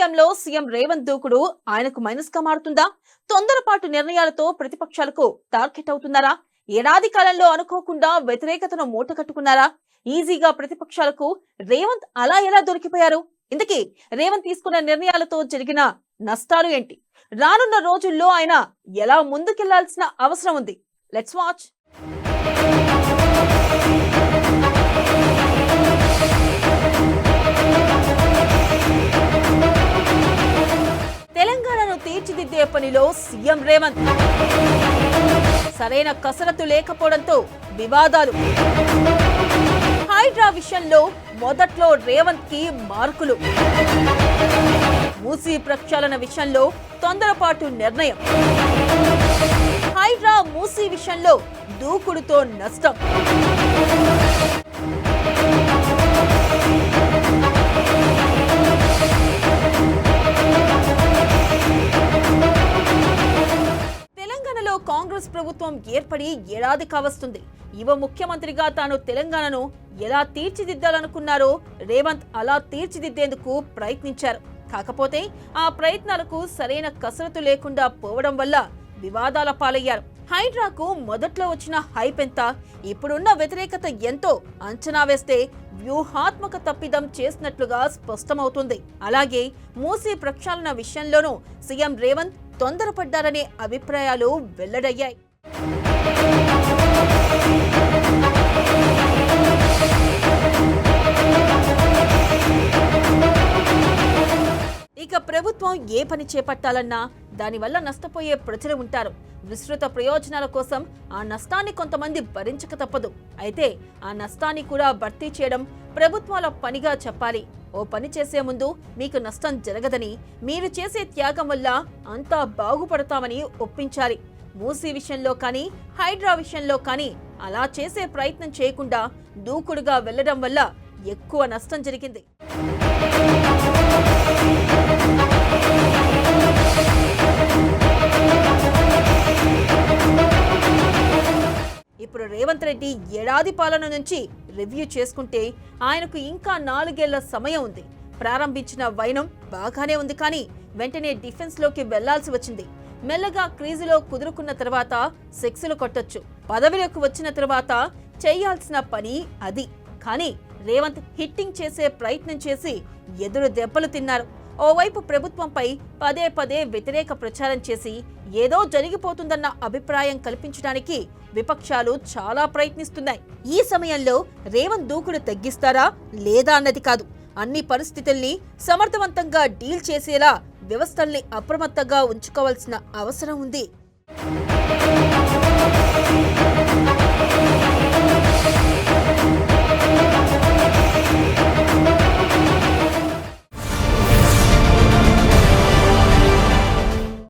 రాజకీయంలో సీఎం రేవంత్ దూకుడు ఆయనకు మైనస్ గా మారుతుందా? తొందరపాటు నిర్ణయాలతో ప్రతిపక్షాలకు టార్గెట్ అవుతున్నారా? ఏడాది కాలంలో అనుకోకుండా వ్యతిరేకతను మూటకట్టుకున్నారా? ఈజీగా ప్రతిపక్షాలకు రేవంత్ అలా ఎలా దొరికిపోయారు? ఇందుకే రేవంత్ తీసుకున్న నిర్ణయాలతో జరిగిన నష్టాలు ఏంటి? రానున్న రోజుల్లో ఆయన ఎలా ముందుకెళ్లాల్సిన అవసరం ఉంది? Let's watch. తెలంగాణను తీర్చిదిద్దే పనిలో సీఎం రేవంత్ సరైన కసరత్తు లేకపోవడంతో వివాదాలు. హైడ్రా విషయంలో మొదట్లో రేవంత్ కి మార్కులు. మూసీ ప్రక్షాళన విషయంలో తొందరపాటు నిర్ణయం. హైడ్రా మూసీ విషయంలో దూకుడుతో నష్టం. తెలంగాణలో కాంగ్రెస్ ప్రభుత్వం ఏర్పడి ఏడాది కావస్తుంది. యువ ముఖ్యమంత్రిగా తాను తెలంగాణను ఎలా తీర్చిదిద్దాలనుకున్నారో రేవంత్ అలా తీర్చిదిద్దేందుకు ప్రయత్నించారు. కాకపోతే ఆ ప్రయత్నాలకు సరైన కసరత్తు లేకుండా పోవడం వల్ల వివాదాల పాలయ్యారు. హైడ్రాకు మొదట్లో వచ్చిన హైప్ ఎంత, ఇప్పుడున్న వ్యతిరేకత ఎంతో అంచనా వేస్తే వ్యూహాత్మక తప్పిదం చేసినట్లుగా స్పష్టమవుతుంది. అలాగే మూసీ ప్రక్షాళన విషయంలోనూ సీఎం రేవంత్ తొందరపడ్డారనే అభిప్రాయాలు వెల్లడయ్యాయి. ఇక ప్రభుత్వం ఏ పని చేపట్టాలన్నా దానివల్ల నష్టపోయే ప్రజలు ఉంటారు. విస్తృత ప్రయోజనాల కోసం ఆ నష్టాన్ని కొంతమంది భరించక తప్పదు. అయితే ఆ నష్టాన్ని కూడా భర్తీ చేయడం ప్రభుత్వాల పనిగా చెప్పాలి. ఓ పని చేసే ముందు మీకు నష్టం జరగదని, మీరు చేసే త్యాగం వల్ల అంతా బాగుపడతామని ఒప్పించాలి. మూసీ విషయంలో కానీ హైడ్రా విషయంలో కానీ అలా చేసే ప్రయత్నం చేయకుండా దూకుడుగా వెళ్లడం వల్ల ఎక్కువ నష్టం జరిగింది. ఇప్పుడు రేవంత్ రెడ్డి ఏడాది పాలన నుంచి రివ్యూ చేసుకుంటే ఆయనకు ఇంకా 4 ఏళ్ల సమయం ఉంది. ప్రారంభించిన వైనం బాగానే ఉంది, కానీ వెంటనే డిఫెన్స్ లోకి వెళ్లాల్సి వచ్చింది. మెల్లగా క్రీజులో కుదురుకున్న తర్వాత సెక్సులు కొట్టొచ్చు. పదవిలోకి వచ్చిన తర్వాత చేయాల్సిన పని అది. కానీ రేవంత్ హిట్టింగ్ చేసే ప్రయత్నం చేసి ఎదురు దెబ్బలు తిన్నారు. ఓవైపు ప్రభుత్వంపై పదే పదే వ్యతిరేక ప్రచారం చేసి ఏదో జరిగిపోతుందన్న అభిప్రాయం కల్పించడానికి విపక్షాలు చాలా ప్రయత్నిస్తున్నాయి. ఈ సమయంలో రేవంత్ దూకుడు తగ్గిస్తారా లేదా అన్నది కాదు, అన్ని పరిస్థితుల్ని సమర్థవంతంగా డీల్ చేసేలా వ్యవస్థల్ని అప్రమత్తంగా ఉంచుకోవాల్సిన అవసరం ఉంది.